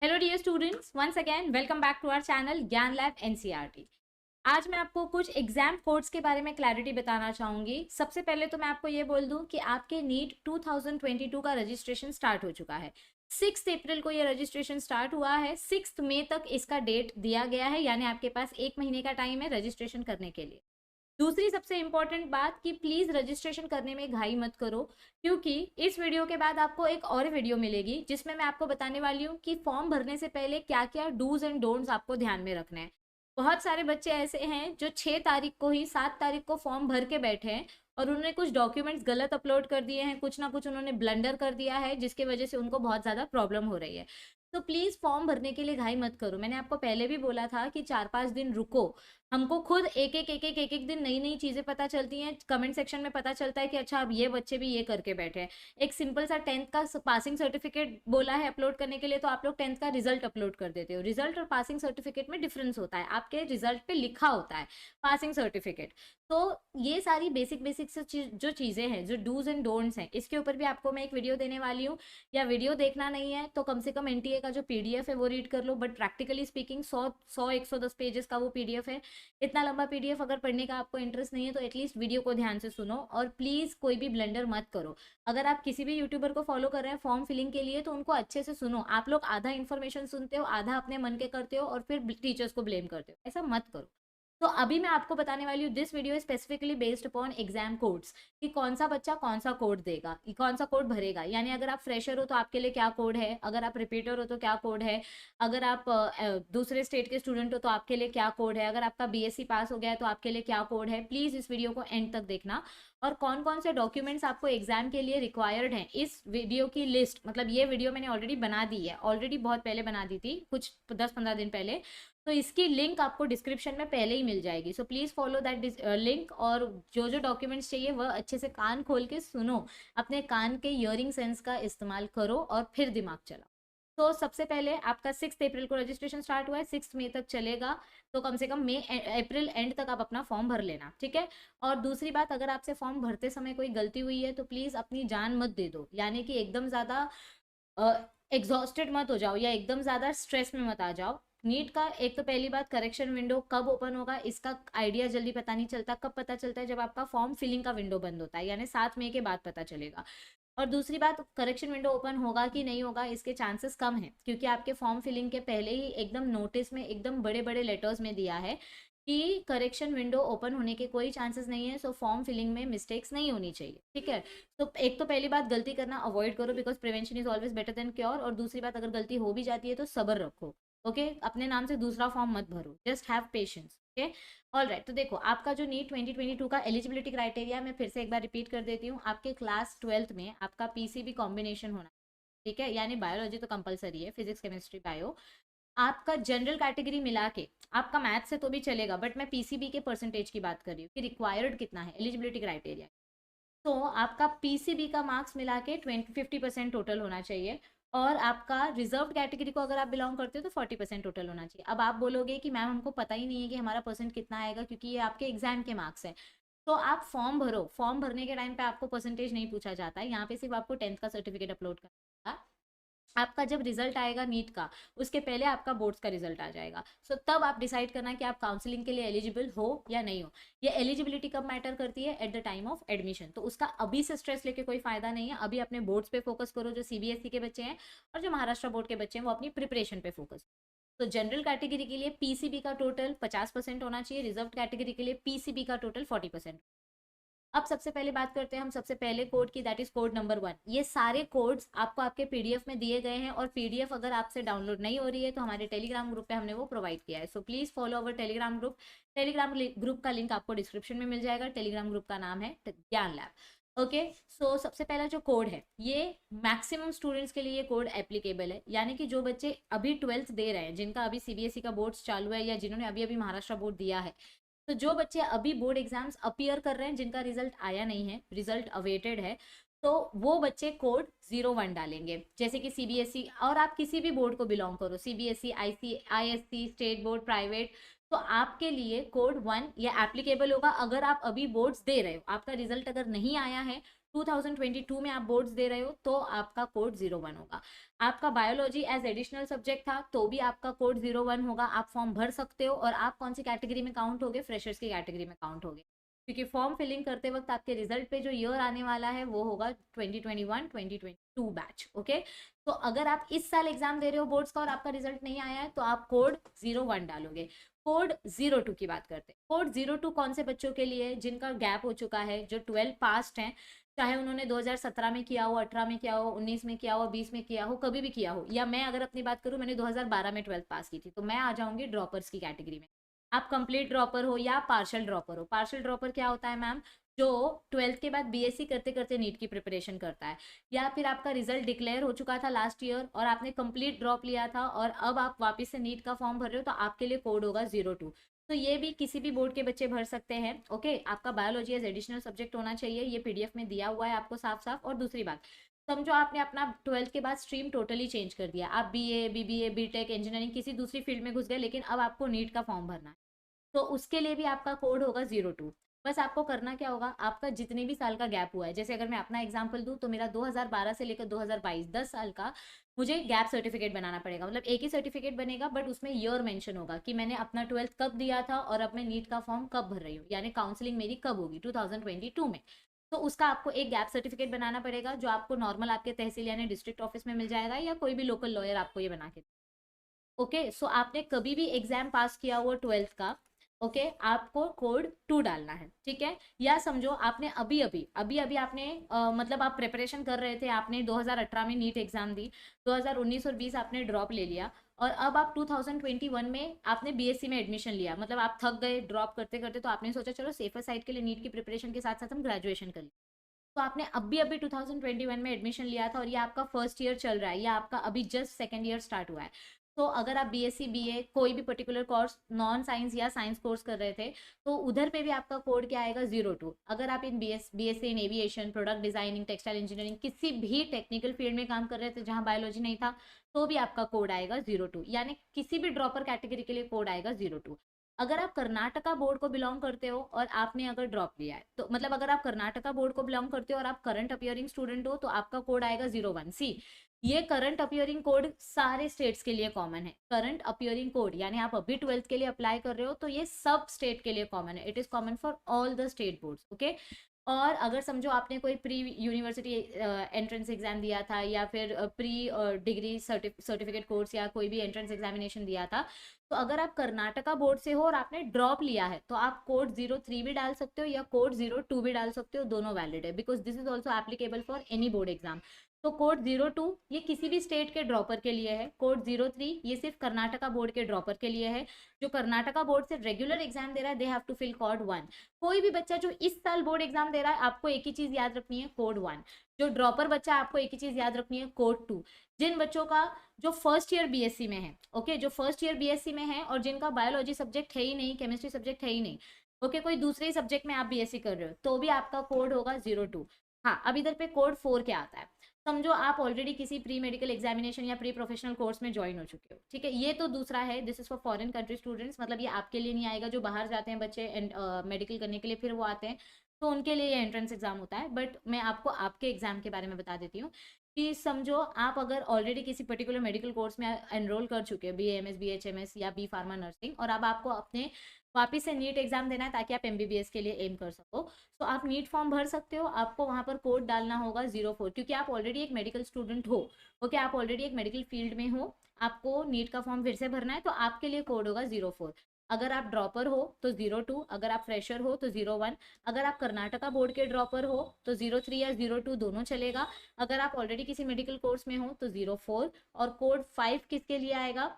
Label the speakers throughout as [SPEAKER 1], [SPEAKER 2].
[SPEAKER 1] Hello dear students, once again welcome back to our channel Gyan lab NCERT. आज मैं आपको कुछ एग्जाम कोड्स के बारे में क्लैरिटी बताना चाहूंगी। सबसे पहले तो मैं आपको ये बोल दूं कि आपके नीट 2022 का रजिस्ट्रेशन स्टार्ट हो चुका है। 6 अप्रैल को ये रजिस्ट्रेशन स्टार्ट हुआ है। 6 मई तक इसका डेट दिया गया है, यानी आपके पास 1 महीने का टाइम है रजिस्ट्रेशन करने के लिए। दूसरी सबसे इंपॉर्टेंट बात कि प्लीज रजिस्ट्रेशन करने में घाई मत करो, क्योंकि इस वीडियो के बाद आपको एक और वीडियो मिलेगी जिसमें मैं आपको बताने वाली हूँ कि फॉर्म भरने से पहले क्या क्या डूज एंड डोंट्स आपको ध्यान में रखना है। बहुत सारे बच्चे ऐसे हैं जो 6 तारीख को ही 7 तारीख को फॉर्म भर के बैठे हैं और उन्होंने कुछ डॉक्यूमेंट्स गलत अपलोड कर दिए हैं, कुछ ना कुछ उन्होंने ब्लंडर कर दिया है, जिसकी वजह से उनको बहुत ज़्यादा प्रॉब्लम हो रही है। तो प्लीज़ फॉर्म भरने के लिए घाई मत करो। मैंने आपको पहले भी बोला था कि 4-5 दिन रुको। हमको खुद एक एक दिन नई नई चीज़ें पता चलती हैं। कमेंट सेक्शन में पता चलता है कि अच्छा, अब ये बच्चे भी ये करके बैठे हैं। एक सिंपल सा 10th का पासिंग सर्टिफिकेट बोला है अपलोड करने के लिए, तो आप लोग 10th का रिजल्ट अपलोड कर देते हो। रिजल्ट और पासिंग सर्टिफिकेट में डिफरेंस होता है, आपके रिजल्ट पे लिखा होता है पासिंग सर्टिफिकेट। तो ये सारी बेसिक बेसिक जो चीज़ें हैं, जो डूज एंड डोंट्स हैं, इसके ऊपर भी आपको मैं एक वीडियो देने वाली हूँ। या वीडियो देखना नहीं है तो कम से कम एनटीए का जो पीडीएफ है वो रीड कर लो। बट प्रैक्टिकली स्पीकिंग 100-110 पेजेस का वो पीडीएफ है। इतना लंबा पीडीएफ अगर पढ़ने का आपको इंटरेस्ट नहीं है तो एटलीस्ट वीडियो को ध्यान से सुनो, और प्लीज़ कोई भी ब्लंडर मत करो। अगर आप किसी भी यूट्यूबर को फॉलो कर रहे हैं फॉर्म फिलिंग के लिए तो उनको अच्छे से सुनो। आप लोग आधा इन्फॉर्मेशन सुनते हो, आधा अपने मन के करते हो और फिर टीचर्स को ब्लेम करते हो। ऐसा मत करो। तो अभी मैं आपको बताने वाली हूँ, this video specifically based upon exam codes, कि कौन सा बच्चा कौन सा कोड देगा, कौन सा कोड भरेगा। यानी अगर आप फ्रेशर हो तो आपके लिए क्या कोड है, अगर आप रिपीटर हो तो क्या कोड है, अगर आप दूसरे स्टेट के स्टूडेंट हो तो आपके लिए क्या कोड है, अगर आपका बीएससी पास हो गया है तो आपके लिए क्या कोड है। प्लीज़ इस वीडियो को एंड तक देखना। और कौन कौन से डॉक्यूमेंट्स आपको एग्जाम के लिए रिक्वायर्ड हैं, इस वीडियो की लिस्ट, मतलब ये वीडियो मैंने ऑलरेडी बना दी है, ऑलरेडी बहुत पहले बना दी थी, कुछ 10-15 दिन पहले। तो इसकी लिंक आपको डिस्क्रिप्शन में पहले ही मिल जाएगी। So please follow that link, और जो जो डॉक्यूमेंट्स चाहिए वह अच्छे से कान खोल के सुनो। अपने कान के इयरिंग सेंस का इस्तेमाल करो और फिर दिमाग चलाओ। तो सबसे पहले आपका 6 अप्रैल को रजिस्ट्रेशन स्टार्ट हुआ है, 6 मई तक चलेगा। तो कम से कम मई अप्रैल एंड तक आप अपना फॉर्म भर लेना, ठीक है। और दूसरी बात, अगर आपसे फॉर्म भरते समय कोई गलती हुई है तो प्लीज़ अपनी जान मत दे दो। यानी कि एकदम ज़्यादा एग्जॉस्टेड मत हो जाओ या एकदम ज़्यादा स्ट्रेस में मत आ जाओ। नीट का एक तो पहली बात, करेक्शन विंडो कब ओपन होगा इसका आइडिया जल्दी पता नहीं चलता। कब पता चलता है? जब आपका फॉर्म फिलिंग का विंडो बंद होता है, यानी 7 मई के बाद पता चलेगा। और दूसरी बात, करेक्शन विंडो ओपन होगा कि नहीं होगा इसके चांसेस कम हैं, क्योंकि आपके फॉर्म फिलिंग के पहले ही एकदम नोटिस में एकदम बड़े बड़े लेटर्स में दिया है कि करेक्शन विंडो ओपन होने के कोई चांसेस नहीं है। सो फॉर्म फिलिंग में मिस्टेक्स नहीं होनी चाहिए, ठीक है। तो एक तो पहली बात, गलती करना अवॉइड करो, because prevention is always better than cure. और दूसरी बात, अगर गलती हो भी जाती है तो सब्र रखो, ओके। अपने नाम से दूसरा फॉर्म मत भरो, just have patience, okay. All right. तो देखो, आपका जो नीट 2022 का एलिजिबिलिटी क्राइटेरिया मैं फिर से एक बार रिपीट कर देती हूँ। आपके क्लास 12th में आपका पीसीबी कॉम्बिनेशन होना, ठीक है। यानी बायोलॉजी तो कंपलसरी है, फिजिक्स केमिस्ट्री बायो। आपका जनरल कैटेगरी मिला के, आपका मैथ से तो भी चलेगा, बट मैं पीसीबी के परसेंटेज की बात कर रही हूँ कि रिक्वायर्ड कितना है एलिजिबिलिटी क्राइटेरिया। तो आपका पीसीबी का मार्क्स मिला के 50% टोटल होना चाहिए। और आपका रिजर्व कैटेगरी को अगर आप बिलोंग करते हो तो 40% टोटल होना चाहिए। अब आप बोलोगे कि मैम हमको पता ही नहीं है कि हमारा परसेंट कितना आएगा, क्योंकि ये आपके एग्जाम के मार्क्स है। तो आप फॉर्म भरो, फॉर्म भरने के टाइम पे आपको परसेंटेज नहीं पूछा जाता है, यहाँ पे सिर्फ आपको 10th का सर्टिफिकेट अपलोड करना। आपका जब रिजल्ट आएगा नीट का, उसके पहले आपका बोर्ड्स का रिजल्ट आ जाएगा। सो तब आप डिसाइड करना कि आप काउंसलिंग के लिए एलिजिबल हो या नहीं हो। ये एलिजिबिलिटी कब मैटर करती है? At the time of admission. तो उसका अभी से स्ट्रेस लेके कोई फायदा नहीं है। अभी अपने बोर्ड्स पे फोकस करो, जो सीबीएसई के बच्चे हैं, और जो महाराष्ट्र बोर्ड के बच्चे हैं वो अपनी प्रिपरेशन पे फोकस। तो जनरल कैटेगरी के लिए पीसीबी का टोटल 50% होना चाहिए, रिजर्व कैटेगरी के लिए पीसीबी का टोटल 40%। अब सबसे पहले बात करते हैं हम सबसे पहले कोड की, दैट इज कोड नंबर 1। ये सारे कोड्स आपको आपके पीडीएफ में दिए गए हैं, और पीडीएफ अगर आपसे डाउनलोड नहीं हो रही है तो हमारे टेलीग्राम ग्रुप पे हमने वो प्रोवाइड किया है। So please follow our Telegram group. Telegram group का लिंक आपको डिस्क्रिप्शन में मिल जाएगा। टेलीग्राम ग्रुप का नाम है ज्ञान लैब, ओके। सो सबसे पहला जो कोड है, ये मैक्सिमम स्टूडेंट्स के लिए ये कोड एप्लीकेबल है। यानी कि जो बच्चे अभी 12th दे रहे हैं, जिनका अभी सीबीएसई का बोर्ड चालू है, या जिन्होंने अभी अभी महाराष्ट्र बोर्ड दिया है, तो जो बच्चे अभी बोर्ड एग्जाम्स अपीयर कर रहे हैं, जिनका रिजल्ट आया नहीं है, रिजल्ट अवेटेड है, तो वो बच्चे कोड 01 डालेंगे। जैसे कि सीबीएसई, और आप किसी भी बोर्ड को बिलोंग करो, CBSE, ISC, state board, private, तो आपके लिए कोड 1 ये एप्लीकेबल होगा। अगर आप अभी बोर्ड्स दे रहे हो, आपका रिजल्ट अगर नहीं आया है 2022 में आप बोर्ड्स दे रहे हो तो आपका कोड 01 होगा। आपका बायोलॉजी एज एडिशनल सब्जेक्ट था तो भी आपका कोड 01 होगा। आप फॉर्म भर सकते हो। और आप कौन सी कैटेगरी में काउंट होगे? फ्रेशर्स की कैटेगरी में काउंट होगे, क्योंकि फॉर्म फिलिंग करते वक्त आपके रिजल्ट पे जो ईयर आने वाला है वो होगा 2021-2022 बैच। ओके, तो अगर आप इस साल एग्जाम दे रहे हो बोर्ड्स का और आपका रिजल्ट नहीं आया है तो आप कोड 01 डालोगे। कोड 02 की बात करते हैं। कोड 02 कौन से बच्चों के लिए? जिनका गैप हो चुका है, जो 12 पास्ट हैं, चाहे उन्होंने 2017 में किया हो, 18 में किया हो, 19 में किया हो, 20 में किया हो, कभी भी किया हो। या मैं अगर अपनी बात करूं, मैंने 2012 में 12th पास की थी, तो मैं आ जाऊंगी ड्रॉपर्स की कैटेगरी में। आप कंप्लीट ड्रॉपर हो या पार्शियल ड्रॉपर हो। पार्शियल ड्रॉपर क्या होता है मैम? जो 12th के बाद बीएससी करते करते नीट की प्रिपरेशन करता है, या फिर आपका रिजल्ट डिक्लेयर हो चुका था लास्ट ईयर और आपने कंप्लीट ड्रॉप लिया था और अब आप वापस से नीट का फॉर्म भर रहे हो, तो आपके लिए कोड होगा 02। तो ये भी किसी भी बोर्ड के बच्चे भर सकते हैं। ओके, आपका बायोलॉजी एज एडिशनल सब्जेक्ट होना चाहिए, ये पीडीएफ में दिया हुआ है आपको साफ साफ। और दूसरी बात, समझो आपने अपना 12th के बाद स्ट्रीम टोटली चेंज कर दिया, आप बीए, बीबीए, बीटेक, इंजीनियरिंग किसी दूसरी फील्ड में घुस गए, लेकिन अब आपको नीट का फॉर्म भरना है, तो उसके लिए भी आपका कोड होगा 02। बस आपको करना क्या होगा, आपका जितने भी साल का गैप हुआ है, जैसे अगर मैं अपना एग्जांपल दूं तो मेरा 2012 से लेकर 2022 10 साल का मुझे गैप सर्टिफिकेट बनाना पड़ेगा। मतलब एक ही सर्टिफिकेट बनेगा बट उसमें ईयर मेंशन होगा कि मैंने अपना 12th कब दिया था और अब मैं नीट का फॉर्म कब भर रही हूँ, यानी काउंसलिंग मेरी कब होगी 2022 में। तो उसका आपको एक गैप सर्टिफिकेट बनाना पड़ेगा, जो आपको नॉर्मल आपके तहसील यानी डिस्ट्रिक्ट ऑफिस में मिल जाएगा, या कोई भी लोकल लॉयर आपको ये बना के। ओके, सो आपने कभी भी एग्जाम पास किया हुआ 12th का, ओके, आपको कोड 2 डालना है, ठीक है। या समझो आपने अभी अभी आपने मतलब आप प्रिपरेशन कर रहे थे, आपने 2018 में नीट एग्जाम दी, 2019 और 20 आपने ड्रॉप ले लिया, और अब आप 2021 में आपने बीएससी में एडमिशन लिया, मतलब आप थक गए ड्रॉप करते करते, तो आपने सोचा चलो सेफर साइड के लिए नीट की प्रिपरेशन के साथ साथ हम ग्रेजुएशन कर लें। तो आपने अभी अभी 2021 में एडमिशन लिया था और ये आपका फर्स्ट ईयर चल रहा है, या आपका अभी जस्ट सेकेंड ईयर स्टार्ट हुआ है। तो अगर आप बीएससी, बीए, कोई भी पर्टिकुलर कोर्स नॉन साइंस या साइंस कोर्स कर रहे थे, तो उधर पे भी आपका कोड क्या आएगा? 02। अगर आप इन BSc in aviation, product designing, textile engineering, किसी भी टेक्निकल फील्ड में काम कर रहे थे जहां बायोलॉजी नहीं था, तो भी आपका कोड आएगा 02। यानी किसी भी ड्रॉपर कैटेगरी के लिए कोड आएगा 02। अगर आप कर्नाटका बोर्ड को बिलोंग करते हो और आपने अगर ड्रॉप लिया है, तो मतलब अगर आप कर्नाटका बोर्ड को बिलोंग करते हो और आप करंट अपियरिंग स्टूडेंट हो, तो आपका कोड आएगा 01। सी, ये करंट अपियरिंग कोड सारे स्टेट्स के लिए कॉमन है। करंट अपियरिंग कोड यानी आप अभी 12th के लिए अप्लाई कर रहे हो तो ये सब स्टेट के लिए कॉमन है। It is common for all the state boards. Okay, और अगर समझो आपने कोई प्री यूनिवर्सिटी एंट्रेंस एग्जाम दिया था, या फिर प्री डिग्री सर्टिफिकेट कोर्स, या कोई भी एंट्रेंस एग्जामिनेशन दिया था, तो अगर आप कर्नाटका बोर्ड से हो और आपने ड्रॉप लिया है, तो आप कोड 03 भी डाल सकते हो या कोड 02 भी डाल सकते हो, दोनों वैलिड है, because this is also applicable for any board exam. तो कोड 02 ये किसी भी स्टेट के ड्रॉपर के लिए है। कोड 03 ये सिर्फ कर्नाटका बोर्ड के ड्रॉपर के लिए है। जो कर्नाटका बोर्ड से रेगुलर एग्जाम दे रहा है, they have to fill code 1। कोई भी बच्चा जो इस साल बोर्ड एग्जाम दे रहा है, आपको एक ही चीज याद रखनी है, कोड 1। जो ड्रॉपर बच्चा, आपको एक ही चीज याद रखनी है, कोड 2। जिन बच्चों का जो फर्स्ट ईयर बीएससी में है, ओके, जो फर्स्ट ईयर बीएससी में है और जिनका बायोलॉजी सब्जेक्ट है ही नहीं, केमिस्ट्री सब्जेक्ट है ही नहीं, ओके, कोई दूसरे ही सब्जेक्ट में आप बीएससी कर रहे हो, तो भी आपका कोड होगा 02। हाँ, अब इधर पे कोड 4 क्या आता है? समझो आप ऑलरेडी किसी प्री मेडिकल एग्जामिनेशन या प्री प्रोफेशनल कोर्स में ज्वाइन हो चुके हो, ठीक है, ये तो दूसरा है, this is for foreign country students, मतलब ये आपके लिए नहीं आएगा। जो बाहर जाते हैं बच्चे मेडिकल करने के लिए, फिर वो आते हैं, तो उनके लिए ये एंट्रेंस एग्जाम होता है। बट मैं आपको आपके एग्जाम के बारे में बता देती हूँ कि समझो आप अगर ऑलरेडी किसी पर्टिकुलर मेडिकल कोर्स में एनरोल कर चुके हो, BAMS, BHMS या बी फार्मा नर्सिंग, और अब आपको अपने वापिस से नीट एग्जाम देना है ताकि आप MBBS के लिए एम कर सको, तो आप नीट फॉर्म भर सकते हो। आपको वहां पर कोड डालना होगा 04, क्योंकि आप ऑलरेडी एक मेडिकल स्टूडेंट हो। ओके, आप ऑलरेडी एक मेडिकल फील्ड में हो, आपको नीट का फॉर्म फिर से भरना है, तो आपके लिए कोड होगा 04। अगर आप ड्रॉपर हो तो 02, अगर आप फ्रेशर हो तो 01, अगर आप कर्नाटका बोर्ड के ड्रॉपर हो तो 03 या 02 दोनों चलेगा, अगर आप ऑलरेडी किसी मेडिकल कोर्स में हो तो 04। और कोड 5 किसके लिए आएगा?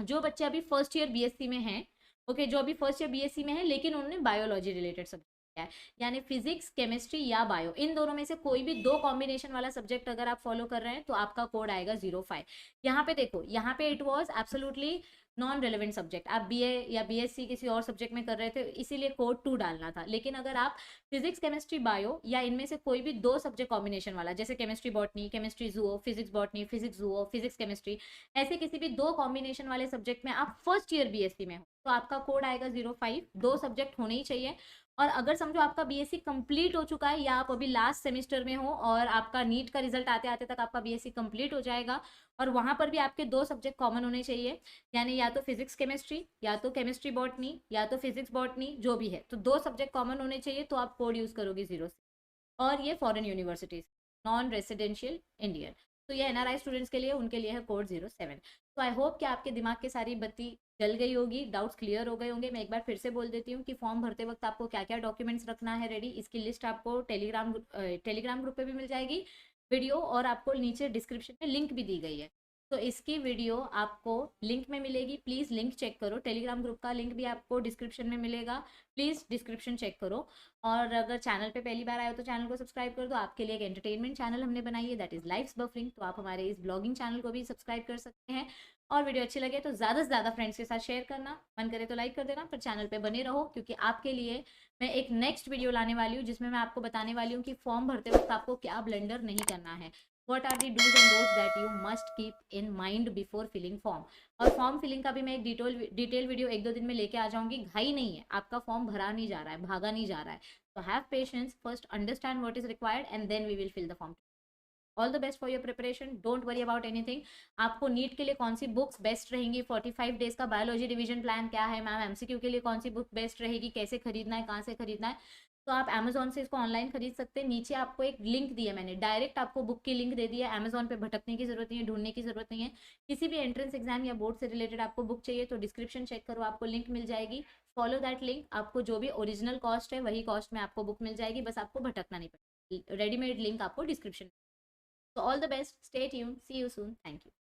[SPEAKER 1] जो बच्चे अभी फर्स्ट ईयर बीएससी में हैं, ओके, जो अभी फर्स्ट ईयर बीएससी में है लेकिन उन्होंने बायोलॉजी रिलेटेड सब्जेक्ट है, यानी फिजिक्स, केमिस्ट्री या बायो, इन दोनों में से कोई भी दो कॉम्बिनेशन वाला सब्जेक्ट अगर आप फॉलो कर रहे हैं, तो आपका कोड आएगा 05। यहाँ पे देखो, यहाँ पे it was absolutely non relevant subject, आप बीए या बीएससी किसी और सब्जेक्ट में कर रहे थे, इसीलिए कोड 2 डालना था। लेकिन अगर आप फिजिक्स, केमिस्ट्री, बायो या इनमें से कोई भी दो सब्जेक्ट कॉम्बिनेशन वाला, जैसे chemistry botany, chemistry zoo, physics botany, physics zoo, physics chemistry, ऐसे किसी भी दो कॉम्बिनेशन वाले सब्जेक्ट में आप फर्स्ट ईयर बीएससी में हो, तो आपका कोड आएगा 05। दो सब्जेक्ट होने ही चाहिए, और अगर समझो आपका बीएससी कंप्लीट हो चुका है या आप अभी लास्ट सेमेस्टर में हो और आपका नीट का रिजल्ट आते आते तक आपका बीएससी कंप्लीट हो जाएगा, और वहां पर भी आपके 2 सब्जेक्ट कॉमन होने चाहिए, यानी या तो फिजिक्स केमिस्ट्री या तो केमिस्ट्री बॉटनी या तो फिजिक्स बॉटनी, जो भी है, तो 2 सब्जेक्ट कॉमन होने चाहिए, तो आप कोड यूज करोगे 0 से। और ये foreign universities, non residential Indian, तो ये एनआरआई स्टूडेंट्स के लिए, उनके लिए है कोड 07। तो आई होप कि आपके दिमाग की सारी बत्ती जल गई होगी, डाउट्स क्लियर हो गए होंगे। मैं एक बार फिर से बोल देती हूँ कि फॉर्म भरते वक्त आपको क्या क्या डॉक्यूमेंट्स रखना है रेडी, इसकी लिस्ट आपको टेलीग्राम ग्रुप पे भी मिल जाएगी वीडियो, और आपको नीचे डिस्क्रिप्शन में लिंक भी दी गई है, तो इसकी वीडियो आपको लिंक में मिलेगी, प्लीज़ लिंक चेक करो। टेलीग्राम ग्रुप का लिंक भी आपको डिस्क्रिप्शन में मिलेगा, प्लीज़ डिस्क्रिप्शन चेक करो। और अगर चैनल पे पहली बार आए हो तो चैनल को सब्सक्राइब कर दो। आपके लिए एक एंटरटेनमेंट चैनल हमने बनाई है, दैट इज़ लाइफ्स बफरिंग, तो आप हमारे इस ब्लॉगिंग चैनल को भी सब्सक्राइब कर सकते हैं। और वीडियो अच्छी लगे तो ज़्यादा से ज़्यादा फ्रेंड्स के साथ शेयर करना, मन करे तो लाइक कर देना, पर चैनल पे बने रहो, क्योंकि आपके लिए मैं एक नेक्स्ट वीडियो लाने वाली हूँ जिसमें मैं आपको बताने वाली हूँ कि फॉर्म भरते वक्त आपको क्या ब्लंडर नहीं करना है, what are the do's and don'ts that you must keep in mind before filling form। और फॉर्म फिलिंग का भी मैं एक डिटेल वीडियो 1-2 दिन में लेके आ जाऊंगी। घाई नहीं है, आपका फॉर्म भरा नहीं जा रहा है, भागा नहीं जा रहा है, तो have patience, first understand what is required and then we will fill the form. All the best for your preparation, don't worry about anything. आपको नीट के लिए कौन सी बुक्स बेस्ट रहेंगी, 45 डेज का बायोलॉजी रिवीजन प्लान क्या है ma'am, MCQ के लिए कौन सी बुक बेस्ट रहेगी, कैसे खरीदना है, कहाँ से खरीदना है, तो आप अमेजोन से इसको ऑनलाइन खरीद सकते हैं। नीचे आपको एक लिंक दिया, मैंने डायरेक्ट आपको बुक की लिंक दे दी है, अमेजोन पे भटकने की जरूरत नहीं है, ढूंढने की जरूरत नहीं है। किसी भी एंट्रेंस एग्जाम या बोर्ड से रिलेटेड आपको बुक चाहिए तो डिस्क्रिप्शन चेक करो, आपको लिंक मिल जाएगी, फॉलो दैट लिंक, आपको जो भी ओरिजिनल कॉस्ट है वही कॉस्ट में आपको बुक मिल जाएगी, बस आपको भटकना नहीं पड़ेगा, रेडीमेड लिंक आपको description. So all the best, stay tuned, see you soon, thank you।